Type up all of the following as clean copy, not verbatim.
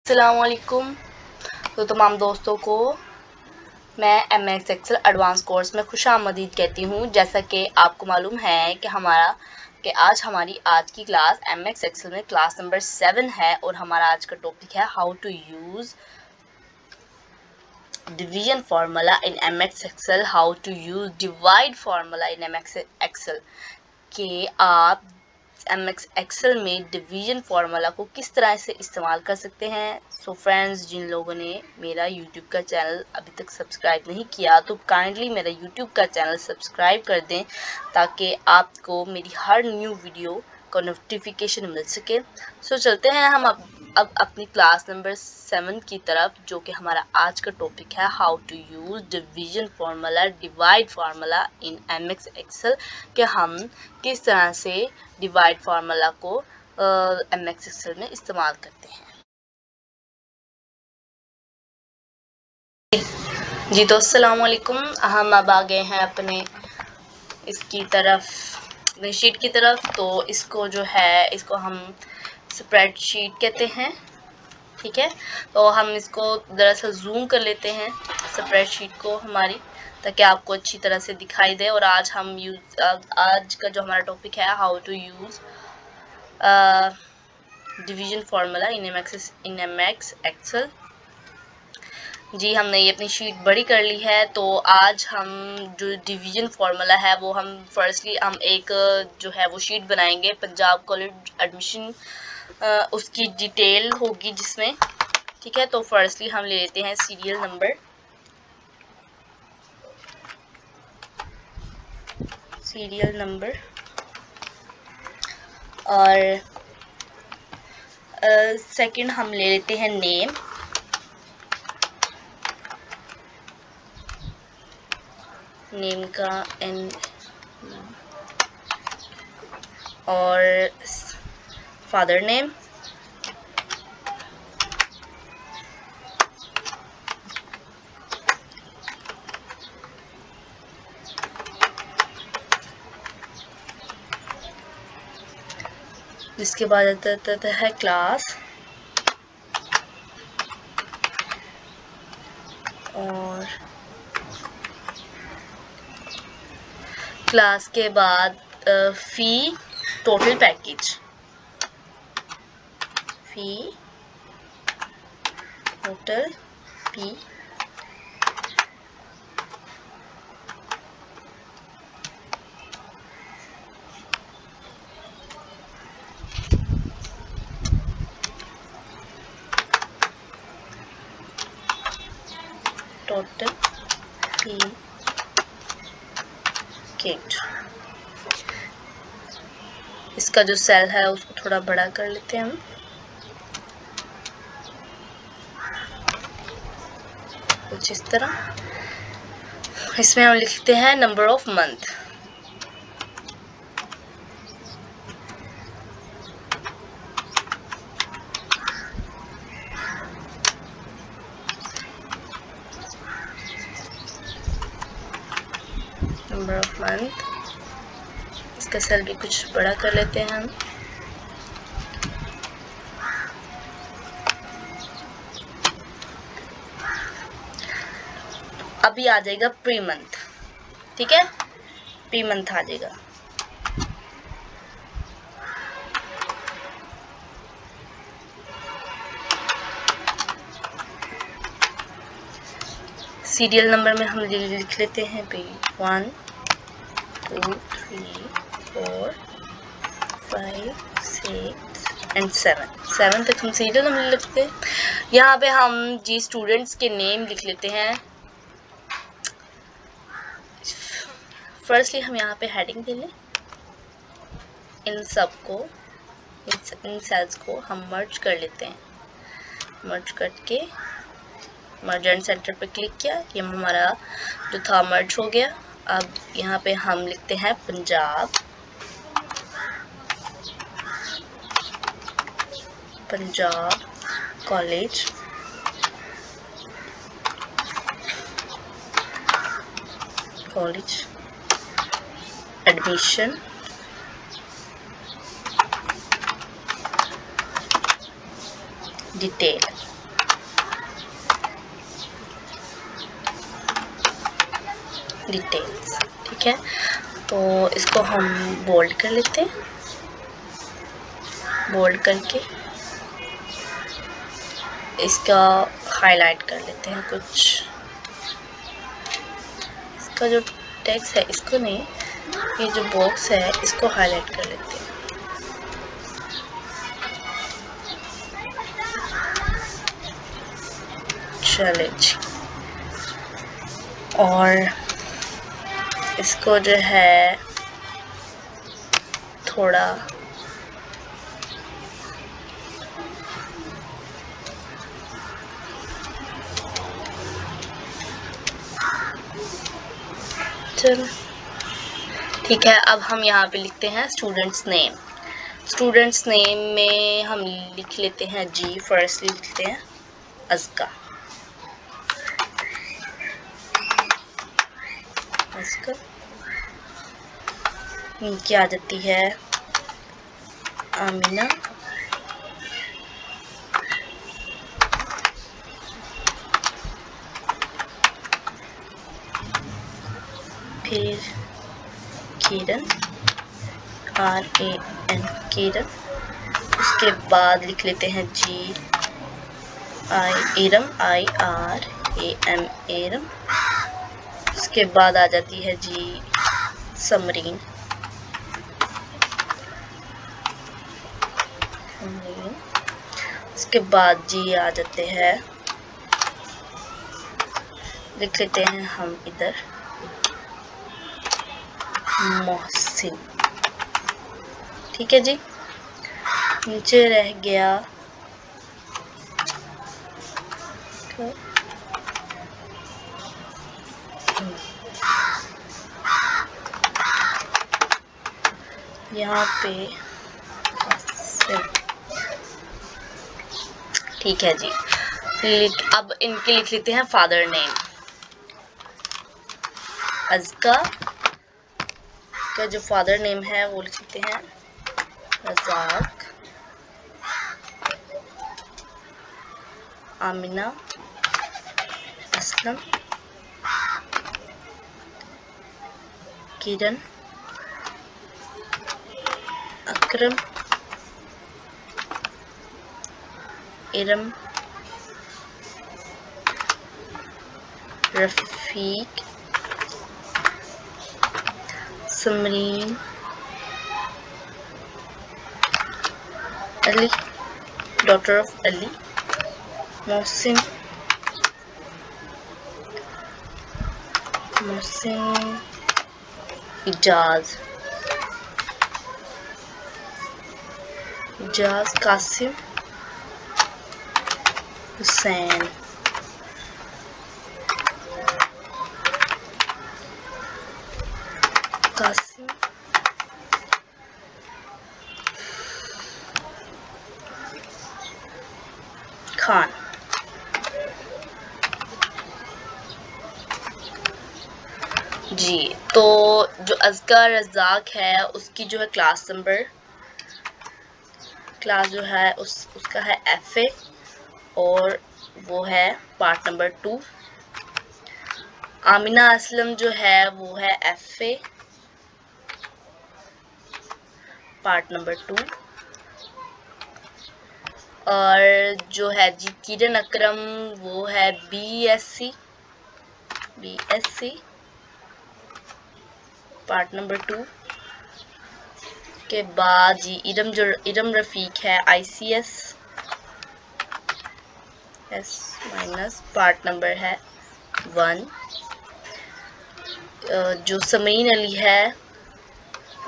अस्सलामुअलैकुम। तो तमाम दोस्तों को मैं MS एक्सेल एडवांस कोर्स में खुशामदीद कहती हूँ। जैसा कि आपको मालूम है कि आज हमारी आज की क्लास MS एक्सेल में क्लास नंबर 7 है और हमारा आज का टॉपिक है how to use division formula in MS Excel, how to use divide formula in MS Excel, कि आप MS एक्सेल में डिवीजन फार्मूला को किस तरह से इस्तेमाल कर सकते हैं। सो फ्रेंड्स, जिन लोगों ने मेरा यूट्यूब का चैनल अभी तक सब्सक्राइब नहीं किया तो काइंडली मेरा यूट्यूब का चैनल सब्सक्राइब कर दें ताकि आपको मेरी हर न्यू वीडियो का नोटिफिकेशन मिल सके। सो चलते हैं हम अब अपनी क्लास नंबर 7 की तरफ, जो कि हमारा आज का टॉपिक है how to use division formula divide formula in MS Excel, कि हम किस तरह से डिवाइड फार्मूला को MS एक्सेल में इस्तेमाल करते हैं। जी तो अस्सलाम वालेकुम। हम अब आ गए हैं अपने इसकी तरफ, अपने शीट की तरफ। तो इसको जो है इसको हम स्प्रेडशीट कहते हैं, ठीक है। तो हम इसको दरअसल जूम कर लेते हैं स्प्रेडशीट को हमारी, ताकि आपको अच्छी तरह से दिखाई दे। और आज का जो हमारा टॉपिक है how to use division formula in MS Excel. जी, हमने ये अपनी शीट बड़ी कर ली है। तो आज हम जो डिवीजन फार्मूला है वो हम फर्स्टली हम एक जो है वो शीट बनाएंगे पंजाब कॉलेज एडमिशन, उसकी डिटेल होगी जिसमें, ठीक है। तो फर्स्टली हम ले लेते हैं सीरियल नंबर और सेकंड हम ले लेते हैं नेम का एन और फादर नेम, जिसके बाद आता है क्लास और क्लास के बाद fee, total package, fee total fee, total fee kit. इसका जो सेल है उसको थोड़ा बड़ा कर लेते हैं हम, कुछ इस तरह। इसमें हम लिखते हैं number of month, number of month. इसका सेल भी कुछ बड़ा कर लेते हैं हम। अभी आ जाएगा प्री मंथ, ठीक है, प्री मंथ आ जाएगा। सीरियल नंबर में हम लिख लेते हैं 1 2 3 4 5 6 एंड 7 तक हम सीरियल नंबर लिखते हैं। यहाँ पे हम जी स्टूडेंट्स के नेम लिख लेते हैं। फर्स्टली हम यहाँ पे हेडिंग दे लें, इन सबको इन सेल्स को हम मर्ज कर लेते हैं। मर्ज करके मर्ज एंड सेंटर पे क्लिक किया, ये हमारा जो था मर्ज हो गया। अब यहाँ पे हम लिखते हैं Punjab college admission detail. Details. ठीक है, तो इसको हम बोल्ड कर लेते हैं, बोल्ड करके इसका हाईलाइट कर लेते हैं कुछ। इसका जो टेक्स्ट है इसको नहीं, ये जो बॉक्स है इसको हाईलाइट कर लेते हैं। चले जी, और इसको जो है थोड़ा चलो ठीक है। अब हम यहाँ पे लिखते हैं स्टूडेंट्स नेम। स्टूडेंट्स नेम में हम लिख लेते हैं जी, फर्स्ट लिखते हैं अज़का। अज़का नीचे आ जाती है आमिना, फिर किरण, RAN किरण। उसके बाद लिख लेते हैं जी इरम, IRAM इरम। उसके बाद आ जाती है जी समरीन, उसके बाद जी आ जाते हैं, लिख लेते हैं हम इधर मोहसिन। ठीक है जी, नीचे रह गया यहाँ पे। ठीक है जी, अब इनके लिख लेते हैं फादर नेम। अज़का का जो फादर नेम है वो लिख लेते हैं रज़ाक। आमिना, असलम, किरण, अकरम, इरम, रफ़ीक, समरीन, अली, डॉटर ऑफ अली, मोहसिन, इजाज़, कासिम, हुसैन, कासिम, खान। जी, तो जो अज़का रज़ाक है उसकी जो है क्लास जो है उसका है FA, और वो है पार्ट नंबर 2। आमिना असलम जो है वो है FA पार्ट नंबर 2, और जो है जी किरण अकरम वो है BSc पार्ट नंबर 2 के बाद जी इरम रफ़ीक है ICS S- पार्ट नंबर है 1। जो समरीन अली है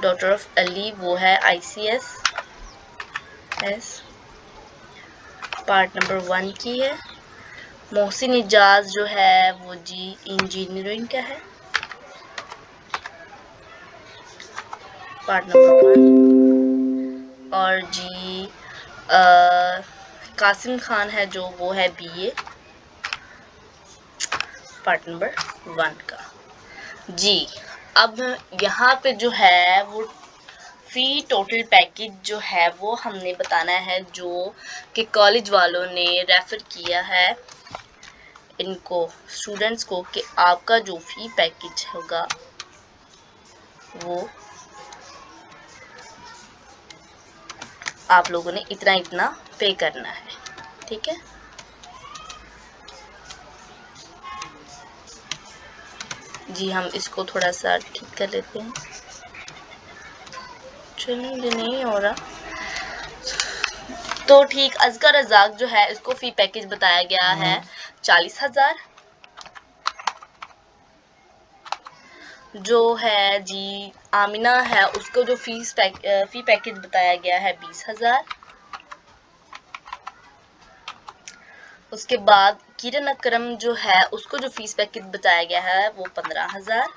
डॉटर ऑफ अली वो है ICS S पार्ट नंबर 1 की है। मोहसिन इजाज़ जो है वो जी इंजीनियरिंग का है पार्ट नंबर 1, और जी कासिम खान है जो वो है BA पार्ट नंबर 1 का। जी, अब यहाँ पे जो है वो फी टोटल पैकेज जो है वो हमने बताना है, जो कि कॉलेज वालों ने रेफर किया है इनको स्टूडेंट्स को कि आपका जो फी पैकेज होगा वो आप लोगों ने इतना इतना पे करना है, ठीक है। जी हम इसको थोड़ा सा ठीक कर लेते हैं, चलिए नहीं हो रहा तो ठीक। अज़का रज़ाक जो है इसको फी पैकेज बताया गया है 40,000। जो है जी आमिना है उसको जो फी पैकेज बताया गया है 20,000। उसके बाद किरण अकरम जो है उसको जो फीस पैकेज बताया गया है वो 15,000।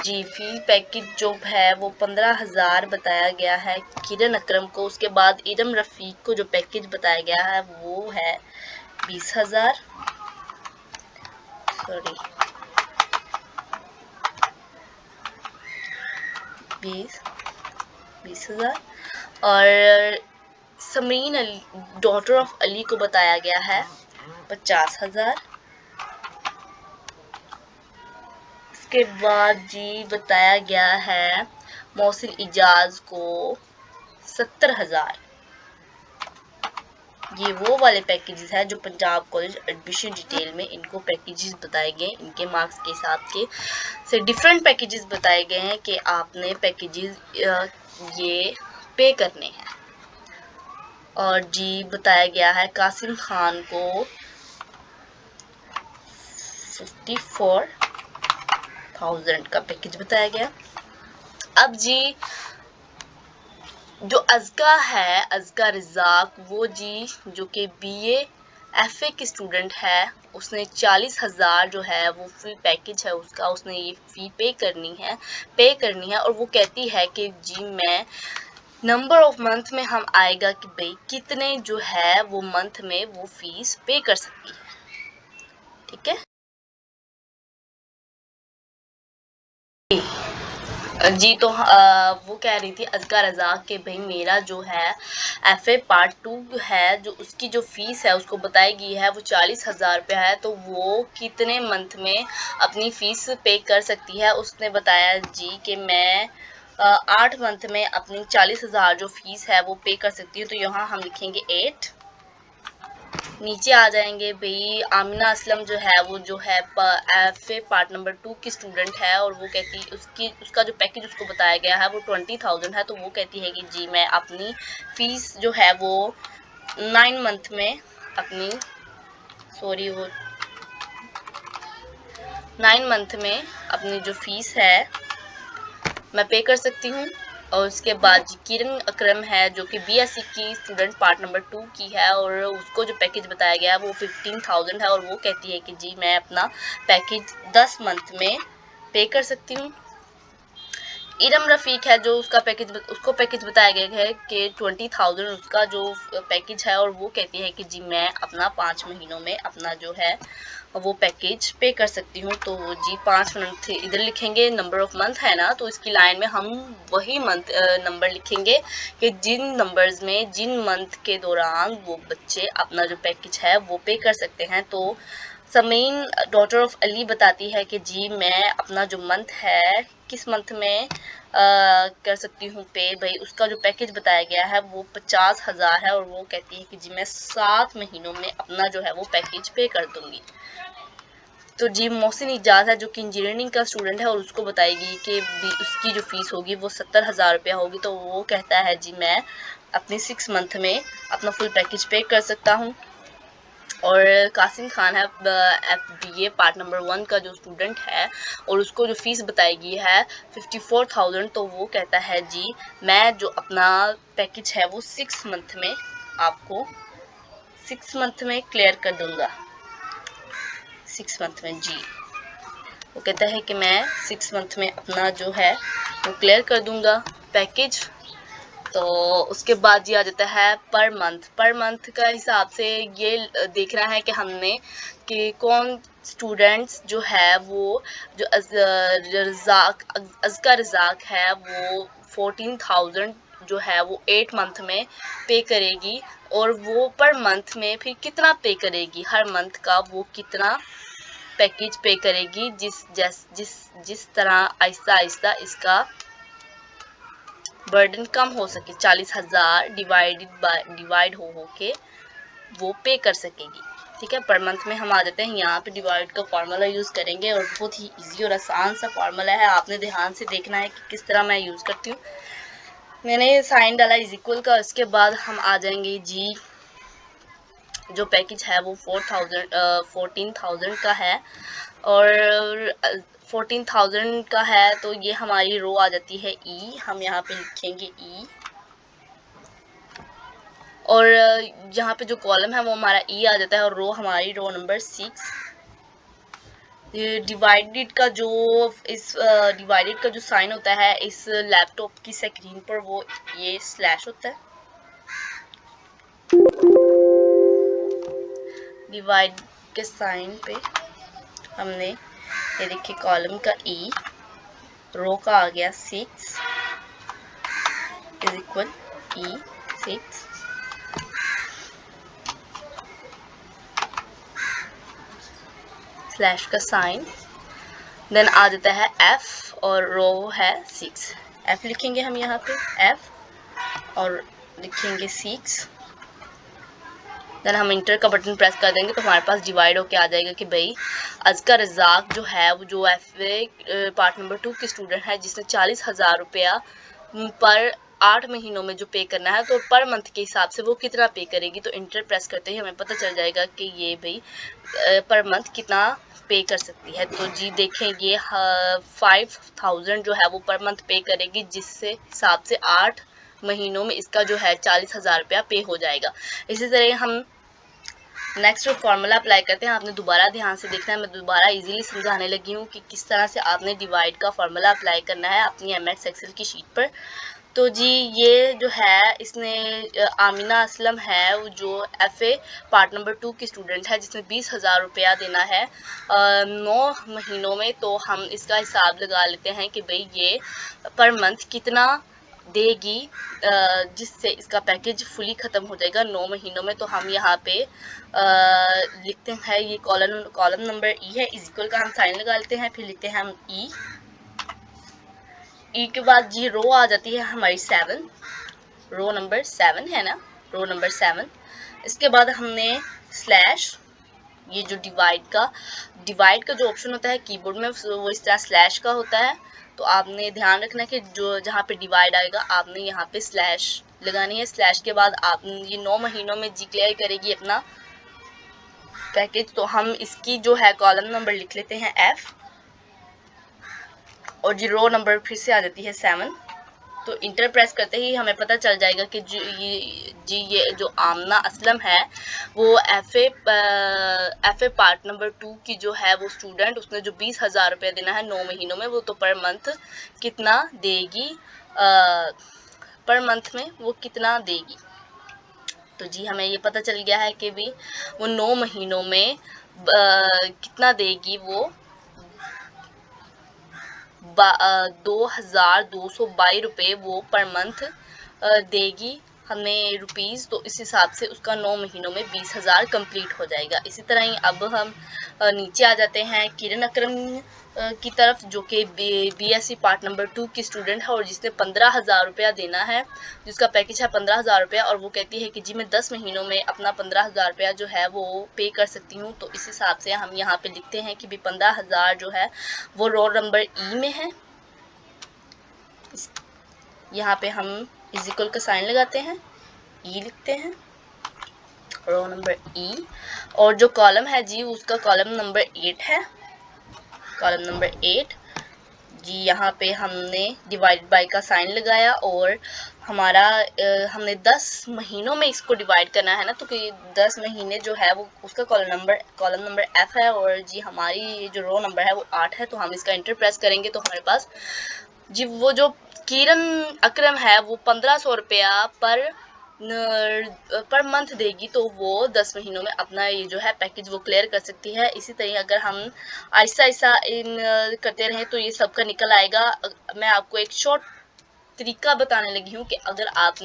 जी फी पैकेज जो है वो 15,000 बताया गया है किरण अकरम को। उसके बाद इरम रफीक को जो पैकेज बताया गया है वो है 20,000। सॉरी 20,000। और समरीन अली डॉटर ऑफ अली को बताया गया है 50,000। उसके बाद जी बताया गया है मोहसिन इजाज को 70,000। ये वो वाले पैकेजेस हैं जो पंजाब कॉलेज एडमिशन डिटेल में इनको पैकेजेस बताए गए, इनके मार्क्स के हिसाब के से डिफरेंट पैकेजेस बताए गए हैं कि आपने पैकेजेस ये पे करने हैं। और जी बताया गया है कासिम खान को 54,000 का पैकेज बताया गया। अब जी जो अज़का है, अज़का रज़ाक, वो जी जो कि बीए एफए की स्टूडेंट है, उसने 40,000 जो है वो फुल पैकेज है उसका, उसने ये फी पे करनी है। और वो कहती है कि जी मैं नंबर ऑफ मंथ में हम आएगा कि भाई कितने जो है वो मंथ में वो फीस पे कर सकती है, ठीक है। जी तो वो कह रही थी अज़का रज़ाक के भाई मेरा जो है एफए पार्ट 2 है जो उसकी जो फीस है उसको बताई गई है वो 40,000 रुपया है, तो वो कितने मंथ में अपनी फीस पे कर सकती है। उसने बताया जी कि मैं 8 मंथ में अपनी 40,000 जो फीस है वो पे कर सकती हूँ। तो यहाँ हम लिखेंगे 8। नीचे आ जाएंगे भाई आमिना असलम जो है वो जो है एफए पार्ट नंबर 2 की स्टूडेंट है और वो कहती उसका जो पैकेज उसको बताया गया है वो 20,000 है। तो वो कहती है कि जी मैं अपनी फीस जो है वो 9 मंथ में अपनी वो 9 मंथ में अपनी जो फीस है मैं पे कर सकती हूँ। और उसके बाद किरण अकरम है जो कि बीएससी की स्टूडेंट पार्ट नंबर 2 की है और उसको जो पैकेज बताया गया है वो 15,000 है और वो कहती है कि जी मैं अपना पैकेज 10 मंथ में पे कर सकती हूँ। इरम रफीक है जो उसको पैकेज बताया गया है कि 20,000 उसका जो पैकेज है और वो कहती है कि जी मैं अपना 5 महीनों में अपना जो है वो पैकेज पे कर सकती हूँ। तो जी 5 मंथ इधर लिखेंगे, नंबर ऑफ मंथ है ना तो इसकी लाइन में हम वही मंथ नंबर लिखेंगे कि जिन नंबर्स में जिन मंथ के दौरान वो बच्चे अपना जो पैकेज है वो पे कर सकते हैं। तो समीन डॉटर ऑफ अली बताती है कि जी मैं अपना जो मंथ है किस मंथ में कर सकती हूँ पे, भाई उसका जो पैकेज बताया गया है वो 50,000 है और वो कहती है कि जी मैं 7 महीनों में अपना जो है वो पैकेज पे कर दूंगी। तो जी मोहसिन इजाज है जो कि इंजीनियरिंग का स्टूडेंट है और उसको बताएगी कि उसकी जो फीस होगी वो 70,000 रुपया होगी। तो वो कहता है जी मैं अपनी 6 मंथ में अपना फुल पैकेज पे कर सकता हूँ। और कासिम खान है बीए पार्ट नंबर 1 का जो स्टूडेंट है और उसको जो फीस बताई गई है 54,000। तो वो कहता है जी मैं जो अपना पैकेज है वो 6 मंथ में आपको 6 मंथ में क्लियर कर दूंगा। 6 मंथ में जी वो कहता है कि मैं 6 मंथ में अपना जो है वो क्लियर कर दूंगा पैकेज। तो उसके बाद ये आ जाता है पर मंथ का हिसाब से ये देखना है कि हमने कि कौन स्टूडेंट्स जो है वो जो अज़का रज़ाक है वो 14,000 जो है वो 8 मंथ में पे करेगी, और वो पर मंथ में फिर कितना पे करेगी, हर मंथ का वो कितना पैकेज पे करेगी, जिस तरह आहिस्ता आहिस्ता इसका बर्डन कम हो सके, 40,000 डिवाइड हो के वो पे कर सकेगी। ठीक है, पर मंथ में हम आ जाते हैं यहाँ पे डिवाइड का फार्मूला यूज़ करेंगे, और बहुत ही इजी और आसान सा फार्मूला है, आपने ध्यान से देखना है कि किस तरह मैं यूज़ करती हूँ। मैंने साइन डाला इज इक्वल का, उसके बाद हम आ जाएंगे जी, जो पैकेज है वो 14,000 का है, और 14,000 का है, तो ये हमारी रो आ जाती है ई, हम यहाँ पे लिखेंगे ई, और यहाँ पे जो कॉलम है वो हमारा ई आ जाता है, और रो हमारी रो नंबर 6। डिवाइडेड का जो डिवाइडेड का जो साइन होता है इस लैपटॉप की स्क्रीन पर, वो ये स्लैश होता है। डिवाइड के साइन पे हमने ये देखिए कॉलम का ई, रो का आ गया 6 इज इक्वल ई 6, स्लैश का साइन, देन आ जाता है एफ, और रो है 6, एफ लिखेंगे हम यहाँ पे एफ, और लिखेंगे 6, देन हम इंटर का बटन प्रेस कर देंगे तो हमारे पास डिवाइड होके आ जाएगा कि भाई अज़कर रज़ाक जो है वो जो FA पार्ट नंबर 2 की स्टूडेंट है, जिसने 40,000 रुपया पर 8 महीनों में जो पे करना है, तो पर मंथ के हिसाब से वो कितना पे करेगी। तो इंटर प्रेस करते ही हमें पता चल जाएगा कि ये भाई पर मंथ कितना पे कर सकती है। तो जी देखें, ये 5,000 जो है वो पर मंथ पे करेगी, जिससे हिसाब से 8 महीनों में इसका जो है 40,000 रुपया पे हो जाएगा। इसी तरह हम नेक्स्ट फार्मूला अप्लाई करते हैं। आपने दोबारा ध्यान से देखना है, मैं दोबारा इजीली समझाने लगी हूँ कि किस तरह से आपने डिवाइड का फार्मूला अप्लाई करना है अपनी MX एक्सेल की शीट पर। तो जी ये जो है इसने आमिना असलम है, वो जो FA पार्ट नंबर 2 की स्टूडेंट है, जिसने 20,000 रुपया देना है 9 महीनों में। तो हम इसका हिसाब लगा लेते हैं कि भाई ये पर मंथ कितना देगी, जिससे इसका पैकेज फुली ख़त्म हो जाएगा 9 महीनों में। तो हम यहाँ पे लिखते हैं, ये कॉलम नंबर ई है, इज इक्वल का हम साइन लगा लेते हैं, फिर लिखते हैं हम ई के बाद जी रो आ जाती है हमारी 7, रो नंबर 7 है ना, रो नंबर 7। इसके बाद हमने स्लैश, ये जो डिवाइड का जो ऑप्शन होता है कीबोर्ड में वो इस तरह स्लैश का होता है। तो आपने ध्यान रखना है कि जो जहाँ पे डिवाइड आएगा आपने यहाँ पे स्लैश लगानी है। स्लैश के बाद आप ये 9 महीनों में डिक्लेयर करेगी अपना पैकेज। तो हम इसकी जो है कॉलम नंबर लिख लेते हैं F, और जी रो नंबर फिर से आ जाती है 7। तो इंटर प्रेस करते ही हमें पता चल जाएगा कि ये जो आमना असलम है वो FA पार्ट नंबर 2 की जो है वो स्टूडेंट, उसने जो 20,000 रुपया देना है 9 महीनों में, वो तो पर मंथ कितना देगी, पर मंथ में वो कितना देगी। तो जी हमें ये पता चल गया है कि भी वो 9 महीनों में कितना देगी, वो 2,222 रुपये वो पर मंथ देगी हमें रुपीज़। तो इस हिसाब से उसका 9 महीनों में 20,000 कंप्लीट हो जाएगा। इसी तरह ही अब हम नीचे आ जाते हैं किरण अकरम की तरफ, जो कि BSc पार्ट नंबर 2 की स्टूडेंट है, और जिसने 15,000 रुपया देना है, जिसका पैकेज है 15,000 रुपया, और वो कहती है कि जी मैं 10 महीनों में अपना 15,000 रुपया जो है वो पे कर सकती हूँ। तो इस हिसाब से हम यहाँ पे लिखते हैं कि भी 15,000 जो है वो रो नंबर ई में है। यहाँ पे हम इज इक्वल का साइन लगाते हैं, ई लिखते हैं, रो नंबर ई, और जो कॉलम है जी उसका कॉलम नंबर 8 है, कॉलम नंबर 8 जी। यहाँ पे हमने डिवाइड बाय का साइन लगाया, और हमारा हमने 10 महीनों में इसको डिवाइड करना है ना, तो कि 10 महीने जो है वो उसका कॉलम नंबर F है, और जी हमारी जो रो नंबर है वो 8 है। तो हम इसका इंटर प्रेस करेंगे तो हमारे पास जी वो जो किरण अकरम है वो 1,500 रुपया पर मंथ देगी, तो वो 10 महीनों में अपना ये जो है पैकेज वो क्लियर कर सकती है। इसी तरह अगर हम आहिस्ता आहिस्ता इन करते रहें तो ये सबका निकल आएगा। मैं आपको एक शॉर्ट तरीका बताने लगी हूँ कि अगर आप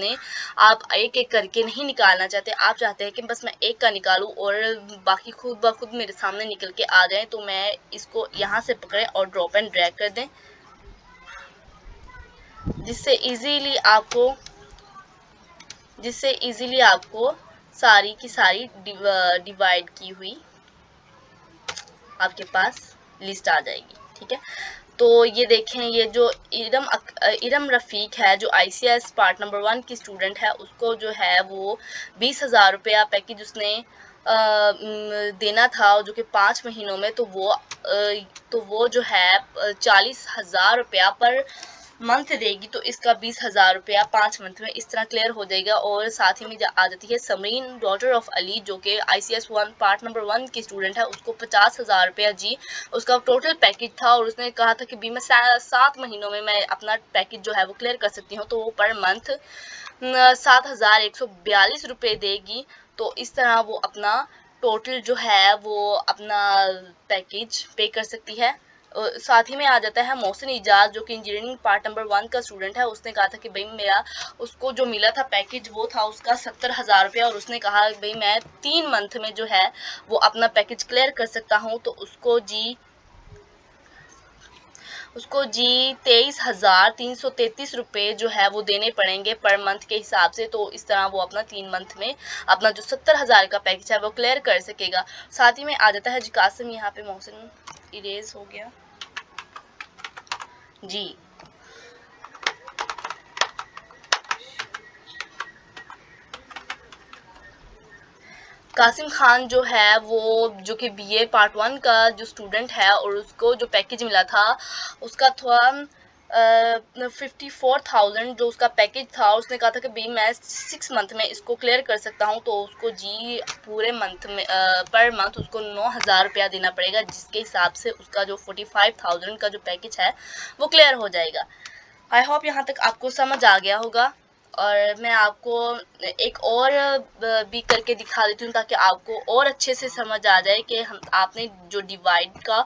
एक एक करके नहीं निकालना चाहते, आप चाहते हैं कि बस मैं एक का निकालूं और बाकी खुद ब खुद मेरे सामने निकल के आ जाए, तो मैं इसको यहाँ से पकड़ें और ड्रॉप एंड ड्रैग कर दें, जिससे इजीली आपको सारी की सारी डिवाइड की हुई आपके पास लिस्ट आ जाएगी। ठीक है, तो ये देखें, ये जो इरम रफ़ीक है, जो ICS पार्ट नंबर 1 की स्टूडेंट है, उसको जो है वो 20,000 रुपया पैकेज उसने देना था, जो कि 5 महीनों में, तो वो जो है 40,000 रुपया पर मंथ देगी, तो इसका 20,000 रुपया 5 मंथ में इस तरह क्लियर हो जाएगा। और साथ ही में आ जाती है समरीन डॉटर ऑफ अली, जो कि ICS 1 पार्ट नंबर 1 की स्टूडेंट है, उसको 50,000 रुपया जी उसका टोटल पैकेज था, और उसने कहा था कि भी मैं 7 महीनों में मैं अपना पैकेज जो है वो क्लियर कर सकती हूँ, तो वो पर मंथ 7,142 रुपये देगी। तो इस तरह वो अपना टोटल जो है वो अपना पैकेज पे कर सकती है। साथ ही में आ जाता है मोहसिन इजाज, जो कि इंजीनियरिंग पार्ट नंबर 1 का स्टूडेंट है। उसने कहा था कि भाई उसको जो मिला था पैकेज वो था उसका 70,000 रुपया, और उसने कहा भाई मैं 3 मंथ में जो है वो अपना पैकेज क्लियर कर सकता हूँ, तो उसको जी 23,333 रुपये जो है वो देने पड़ेंगे पर मंथ के हिसाब से। तो इस तरह वो अपना 3 मंथ में अपना जो 70,000 का पैकेज है वो क्लियर कर सकेगा। साथ ही में आ जाता है जी कासिम, यहाँ पे मोहसिन इरेज हो गया जी। कासिम खान जो है वो जो कि BA पार्ट 1 का जो स्टूडेंट है, और उसको जो पैकेज मिला था उसका था 54,000 जो उसका पैकेज था। उसने कहा था कि भाई मैं 6 मंथ में इसको क्लियर कर सकता हूँ, तो उसको जी पूरे मंथ में पर मंथ उसको 9,000 रुपया देना पड़ेगा, जिसके हिसाब से उसका जो 45,000 का जो पैकेज है वो क्लियर हो जाएगा। आई होप यहाँ तक आपको समझ आ गया होगा, और मैं आपको एक और भी करके दिखा देती हूँ ताकि आपको और अच्छे से समझ आ जाए कि आपने जो डिवाइड का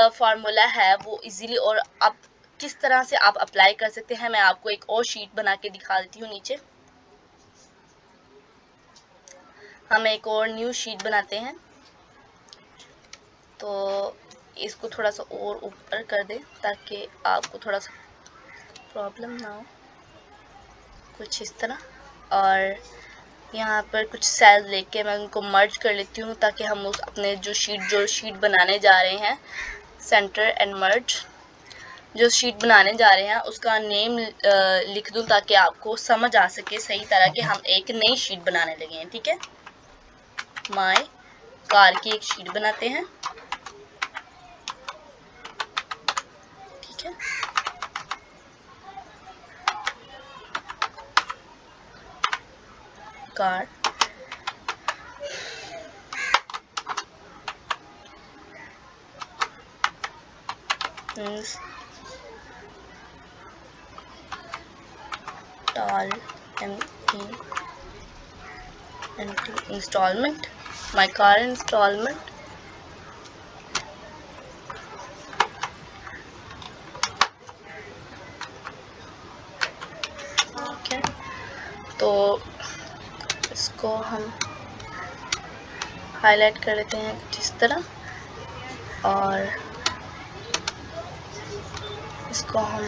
फार्मूला है वो इजीली और आप किस तरह से आप अप्लाई कर सकते हैं। मैं आपको एक और शीट बना के दिखा देती हूँ। नीचे हम एक और न्यू शीट बनाते हैं, तो इसको थोड़ा सा और ऊपर कर दें ताकि आपको थोड़ा सा प्रॉब्लम ना हो, कुछ इस तरह। और यहाँ पर कुछ सेल लेके मैं उनको मर्ज कर लेती हूँ ताकि हम उस अपने जो शीट बनाने जा रहे हैं, सेंटर एंड मर्ज, जो शीट बनाने जा रहे हैं उसका नेम लिख दूँ ताकि आपको समझ आ सके सही तरह कि हम एक नई शीट बनाने लगे हैं। ठीक है, माय कार की एक शीट बनाते हैं। ठीक है, car installment, my car installment. ठीक है, तो इसको हम हाईलाइट कर लेते हैं कुछ इस तरह, और इसको हम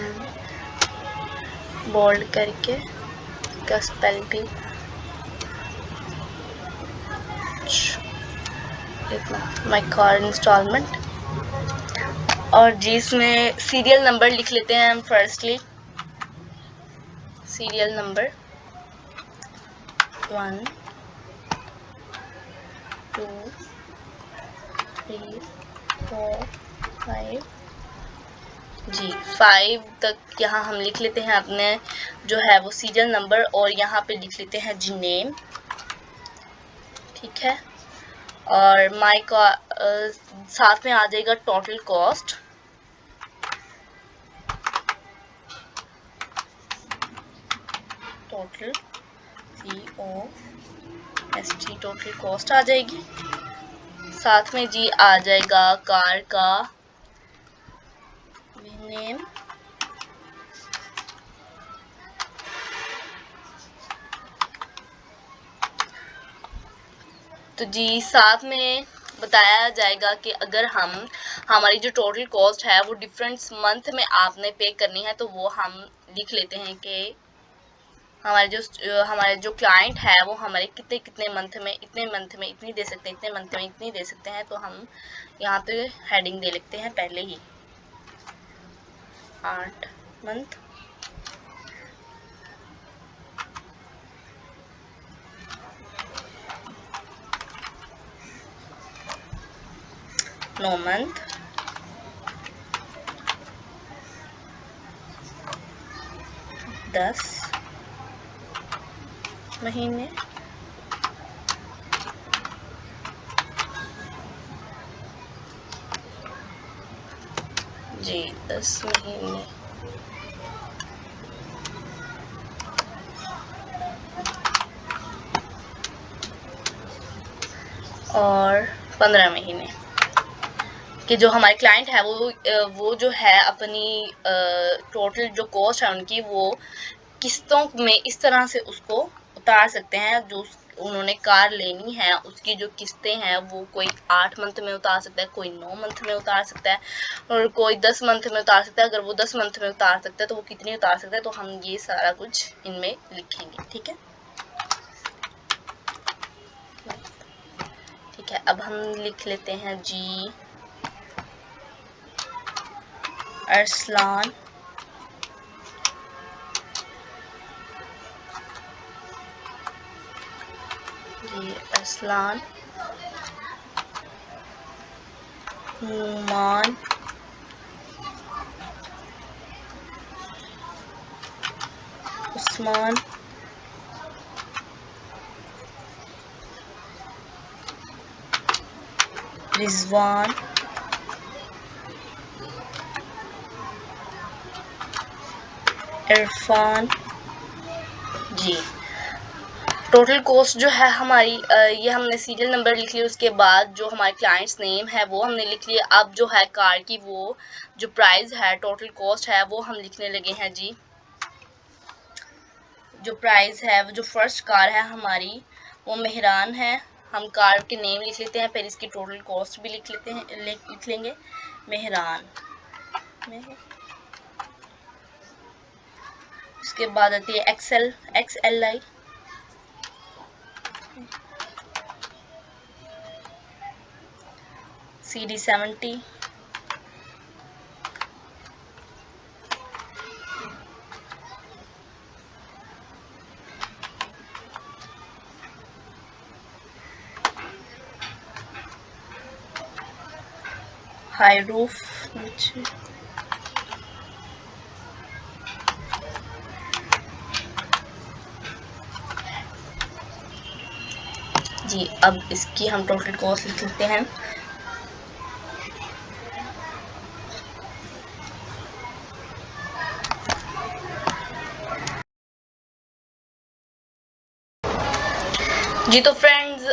बोल्ड करके इसका स्पेल भी माय कार इंस्टॉलमेंट, और जी इसमें सीरियल नंबर लिख लेते हैं हम। फर्स्टली सीरियल नंबर 1 2 3 4 5 जी 5 तक यहाँ हम लिख लेते हैं अपने जो है वो सीरियल नंबर, और यहाँ पे लिख लेते हैं जी नेम। ठीक है, और माय का साथ में आ जाएगा total cost, total COST total cost आ जाएगी। साथ में जी आ जाएगा कार का नेम, तो जी साथ में बताया जाएगा कि अगर हम हमारी जो टोटल कॉस्ट है वो डिफरेंट मंथ में आपने पे करनी है तो वो हम लिख लेते हैं कि हमारे जो क्लाइंट है वो हमारे कितने कितने मंथ में इतनी दे सकते हैं, इतने मंथ में इतनी दे सकते हैं। तो हम यहाँ पे हेडिंग दे लेते हैं पहले ही 8 मंथ, नो मंथ, 10 महीने, जी 10 महीने, और 15 महीने कि जो हमारे क्लाइंट है वो जो है अपनी टोटल जो कॉस्ट है उनकी वो किस्तों में इस तरह से उसको उतार सकते हैं। जो उन्होंने कार लेनी है उसकी जो किस्तें हैं वो कोई 8 मंथ में उतार सकता है, कोई 9 मंथ में उतार सकता है और कोई 10 मंथ में उतार सकता है। अगर वो 10 मंथ में उतार सकता है तो वो कितनी उतार सकता है, तो हम ये सारा कुछ इनमें लिखेंगे। ठीक है, ठीक है। अब हम लिख लेते हैं जी अरसलान अरसलान नुमान उस्मान रिजवान इरफान। जी टोटल कॉस्ट जो है हमारी ये हमने सीरियल नंबर लिख लिया। उसके बाद जो हमारे क्लाइंट्स नेम है वो हमने लिख लिया। अब जो है कार की वो जो प्राइस है, टोटल कॉस्ट है, वो हम लिखने लगे हैं जी। जो प्राइस है वो जो फर्स्ट कार है हमारी वो मेहरान है। हम कार के नेम लिख लेते हैं, फिर इसकी टोटल कॉस्ट भी लिख लेते हैं, लिख लेंगे मेहरान। उसके बाद आती है XLI, CD70, हाई रूफ। जी अब इसकी हम टोटल कॉस्ट लिख लेते हैं। जी तो फ्रेंड्स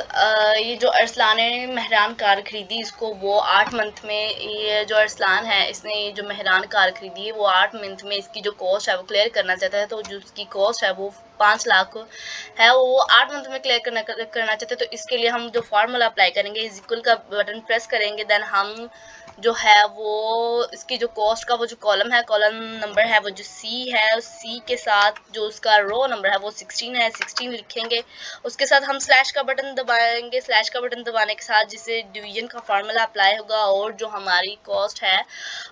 ये जो अरसलान ने मेहरान कार खरीदी, इसको वो 8 मंथ में, ये जो अरसलान है इसने ये जो मेहरान कार खरीदी है वो 8 मंथ में इसकी जो कॉस्ट है वो क्लियर करना चाहता है। तो जो उसकी कॉस्ट है वो 5 लाख है, वो 8 मंथ में क्लियर करना चाहते हैं। तो इसके लिए हम जो फार्मूला अप्लाई करेंगे, इज इक्वल का बटन प्रेस करेंगे, देन हम जो है वो इसकी जो कॉस्ट का वो जो कॉलम है, कॉलम नंबर है वो जो सी है, उस सी के साथ जो उसका रो नंबर है वो 16 है, 16 लिखेंगे। उसके साथ हम स्लैश का बटन दबाएंगे। स्लैश का बटन दबाने के साथ जिससे डिवीजन का फार्मूला अप्लाई होगा और जो हमारी कॉस्ट है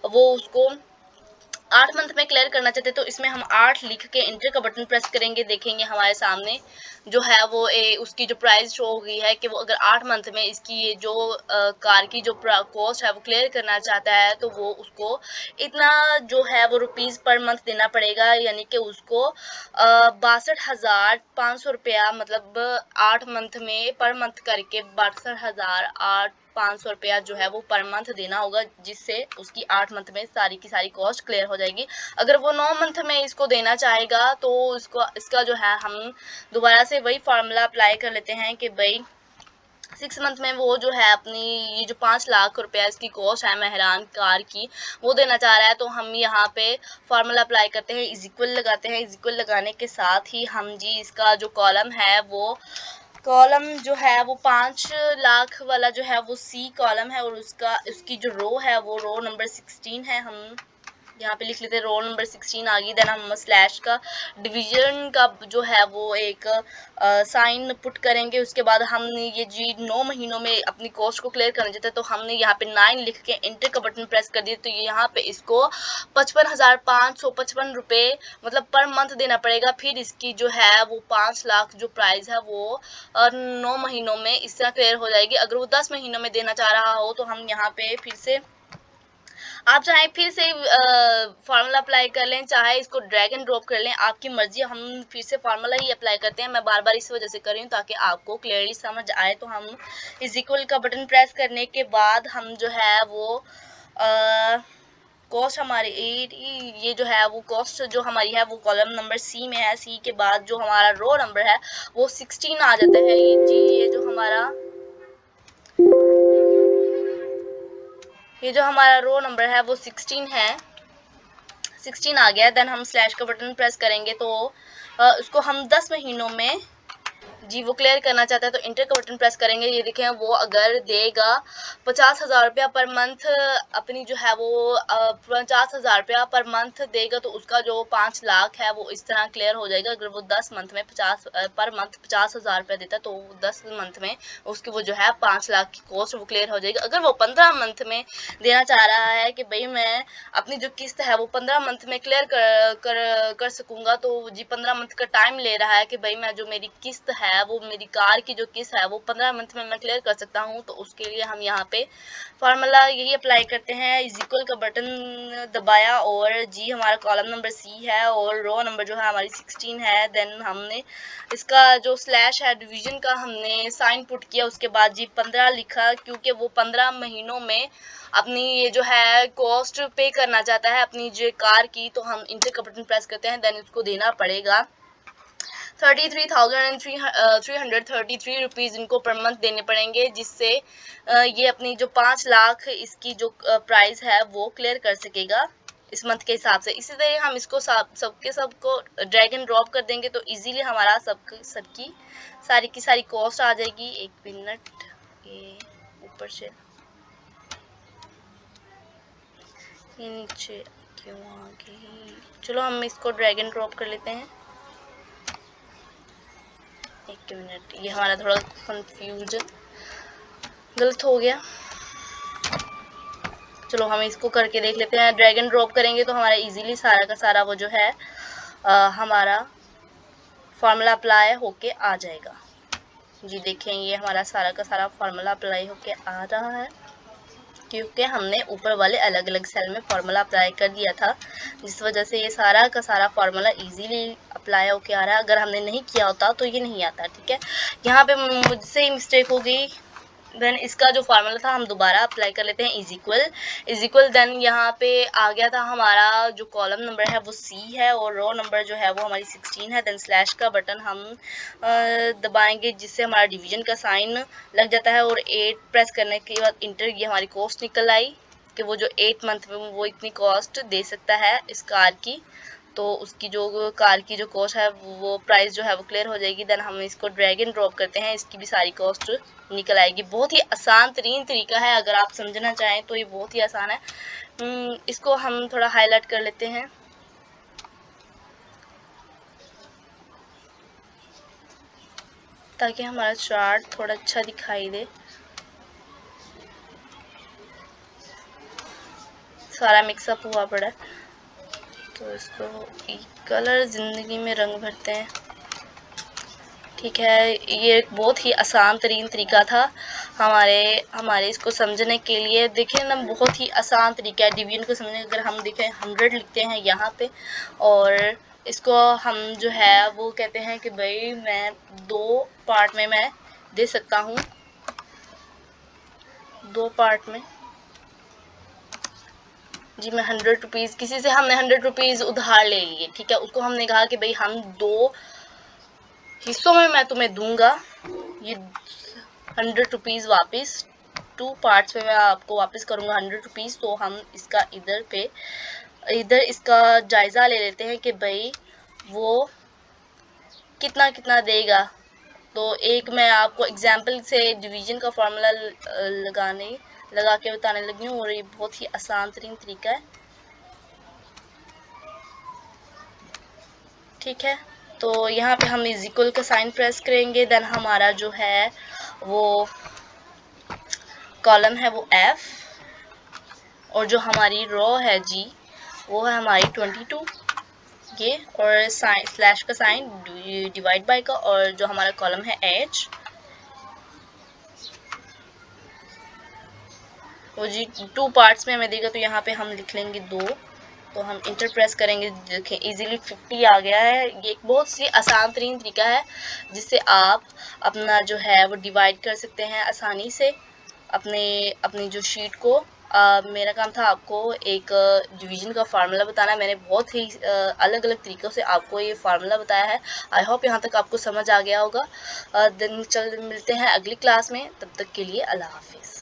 वो उसको 8 मंथ में क्लियर करना चाहते तो इसमें हम 8 लिख के इंटर का बटन प्रेस करेंगे। देखेंगे हमारे सामने जो है वो उसकी जो प्राइस शो हो गई है कि वो अगर 8 मंथ में इसकी ये जो कार की जो कॉस्ट है वो क्लियर करना चाहता है तो वो उसको इतना जो है वो रुपीज़ पर मंथ देना पड़ेगा, यानी कि उसको 62,500 रुपया, मतलब 8 मंथ में पर मंथ करके 62,500 रुपया जो है वो पर मंथ देना होगा, जिससे उसकी 8 मंथ में सारी की सारी कॉस्ट क्लियर हो जाएगी। अगर वो 9 मंथ में इसको देना चाहेगा तो इसका जो है हम दोबारा से वही फार्मूला अप्लाई कर लेते हैं कि भाई 6 मंथ में वो जो है अपनी ये जो 5 लाख रुपया इसकी कॉस्ट है मेहरान कार की वो देना चाह रहा है। तो हम यहाँ पे फार्मूला अप्लाई करते हैं, इज इक्वल लगाते हैं। इज इक्वल लगाने के साथ ही हम जी इसका जो कॉलम है वो कॉलम जो है वो 5 लाख वाला जो है वो सी कॉलम है और उसकी जो रो है वो रो नंबर 16 है। हम यहाँ पे लिख लेते हैं रो नंबर 16 आ गई। देन हम स्लैश का डिवीजन का जो है वो एक साइन पुट करेंगे। उसके बाद हमने ये जी 9 महीनों में अपनी कॉस्ट को क्लियर करना चाहते हैं तो हमने यहाँ पे 9 लिख के इंटर का बटन प्रेस कर दिया। तो ये यहाँ पे इसको 55,555 रुपये मतलब पर मंथ देना पड़ेगा। फिर इसकी जो है वो 5 लाख जो प्राइस है वो 9 महीनों में इस तरह क्लियर हो जाएगी। अगर वो 10 महीनों में देना चाह रहा हो तो हम यहाँ पे फिर से आप चाहे फिर से फार्मूला अप्लाई कर लें, चाहे इसको ड्रैग एंड ड्रॉप कर लें, आपकी मर्जी। हम फिर से फार्मूला ही अप्लाई करते हैं। मैं बार बार इस वजह से कर रही हूँ ताकि आपको क्लियरली समझ आए। तो हम इज इक्वल का बटन प्रेस करने के बाद हम जो है वो कॉस्ट हमारी ये जो है वो कॉस्ट जो हमारी है वो कॉलम नंबर सी में है। सी के बाद जो हमारा रो नंबर है वो 16 आ जाता है। ये जो हमारा रो नंबर है वो 16 है। 16 आ गया। देन हम स्लैश का बटन प्रेस करेंगे तो उसको हम 10 महीनों में जी वो क्लियर करना चाहता है तो इंटर का बटन प्रेस करेंगे। ये देखें वो अगर देगा 50,000 रुपया पर मंथ अपनी जो है वो 50,000 रुपया पर मंथ देगा तो उसका जो 5 लाख है वो इस तरह क्लियर हो जाएगा। अगर वो 10 मंथ में 50 पर मंथ 50,000 रुपया देता है तो 10 मंथ में उसकी वो जो है 5 लाख की कॉस्ट वो क्लियर हो जाएगी। अगर वो 15 मंथ में देना चाह रहा है कि भाई मैं अपनी जो किस्त है वो 15 मंथ में क्लियर कर सकूंगा तो जी 15 मंथ का टाइम ले रहा है कि भाई मैं जो मेरी किस्त है वो मेरी कार की जो किस्त है वो 15 मंथ में मैं क्लियर कर सकता हूँ। तो उसके लिए हम यहाँ पे फार्मूला यही अप्लाई करते हैं। इज इक्वल का बटन दबाया और जी हमारा कॉलम नंबर सी है और रो नंबर जो है हमारी 16 है। देन हमने इसका जो स्लैश है डिवीजन का हमने साइन पुट किया। उसके बाद जी 15 लिखा क्योंकि वो 15 महीनों में अपनी ये जो है कॉस्ट पे करना चाहता है अपनी जो कार की। तो हम इंटर का बटन प्रेस करते हैं। देन इसको देना पड़ेगा 33,333 रुपीज़ इनको पर मंथ देने पड़ेंगे जिससे ये अपनी जो 5 लाख इसकी जो प्राइस है वो क्लियर कर सकेगा इस मंथ के हिसाब से। इसी तरह हम इसको सबको ड्रैग एंड ड्रॉप कर देंगे तो इजीली हमारा सबकी सारी की सारी कॉस्ट आ जाएगी। 1 मिनट ये ऊपर से ये नीचे क्यों आ गई। चलो हम इसको ड्रैग एंड ड्रॉप कर लेते हैं। 1 मिनट ये हमारा थोड़ा कंफ्यूजन गलत हो गया। चलो हम इसको करके देख लेते हैं। ड्रैग एंड ड्रॉप करेंगे तो हमारा इजीली सारा का सारा वो जो है हमारा फार्मूला अप्लाई होके आ जाएगा। जी देखें ये हमारा सारा का सारा फार्मूला अप्लाई होके आ रहा है क्योंकि हमने ऊपर वाले अलग अलग सेल में फार्मूला अप्लाई कर दिया था जिस वजह से ये सारा का सारा फार्मूला इजीली अप्लाई होके आ रहा है। अगर हमने नहीं किया होता तो ये नहीं आता। ठीक है यहाँ पे मुझसे ही मिस्टेक हो गई। देन इसका जो फार्मूला था हम दोबारा अप्लाई कर लेते हैं। इज इक्वल देन यहाँ पे आ गया था हमारा जो कॉलम नंबर है वो सी है और रो नंबर जो है वो हमारी 16 है। देन स्लैश का बटन हम दबाएंगे जिससे हमारा डिवीजन का साइन लग जाता है और 8 प्रेस करने के बाद इंटर ये हमारी कॉस्ट निकल आई कि वो जो 8 मंथ में वो इतनी कॉस्ट दे सकता है इस कार की। तो उसकी जो कार की जो कॉस्ट है वो प्राइस जो है वो क्लियर हो जाएगी। देन हम इसको ड्रैग एंड ड्रॉप करते हैं इसकी भी सारी कॉस्ट निकल आएगी। बहुत ही आसान तरीन तरीका है। अगर आप समझना चाहें तो ये बहुत ही आसान है। इसको हम थोड़ा हाईलाइट कर लेते हैं ताकि हमारा चार्ट थोड़ा अच्छा दिखाई दे। सारा मिक्सअप हुआ पड़ा है तो इसको कलर ज़िंदगी में रंग भरते हैं। ठीक है ये एक बहुत ही आसान तरीन तरीका था हमारे इसको समझने के लिए। देखें ना बहुत ही आसान तरीका है डिवीजन को समझने। अगर हम देखें 100 लिखते हैं यहाँ पे और इसको हम जो है वो कहते हैं कि भाई मैं 2 पार्ट में मैं दे सकता हूँ 2 पार्ट में जी मैं 100 रुपीज़ किसी से हमने 100 रुपीज़ उधार ले लिए। ठीक है उसको हमने कहा कि भाई हम 2 हिस्सों में मैं तुम्हें दूंगा ये 100 रुपीज़ वापस 2 पार्ट्स में मैं आपको वापस करूंगा 100 रुपीज़। तो हम इसका इधर इसका जायज़ा ले लेते हैं कि भाई वो कितना कितना देगा तो एक मैं आपको एग्जाम्पल से डिवीजन का फार्मूला लगा के बताने लगी हूँ, और ये बहुत ही आसान तरीन तरीका है। ठीक है, तो यहाँ पे हम इज इक्वल का साइन प्रेस करेंगे, देन हमारा जो है वो कॉलम है वो F, और जो हमारी रो है G वो है हमारी 22 ये, और साइन स्लैश का साइन डिवाइड बाय का, और जो हमारा कॉलम है H वो जी 2 पार्ट्स में हमें देगा, तो यहाँ पे हम लिख लेंगे 2, तो हम इंटर प्रेस करेंगे, देखें इजीली 50 आ गया है। ये एक बहुत सी आसान तरीन तरीका है जिससे आप अपना जो है वो डिवाइड कर सकते हैं आसानी से अपनी जो शीट को। मेरा काम था आपको एक डिवीजन का फार्मूला बताना। मैंने बहुत ही अलग अलग तरीक़ों से आपको ये फार्मूला बताया है। आई होप यहाँ तक आपको समझ आ गया होगा। दिन मिलते हैं अगली क्लास में, तब तक के लिए अल्लाह हाफिज़।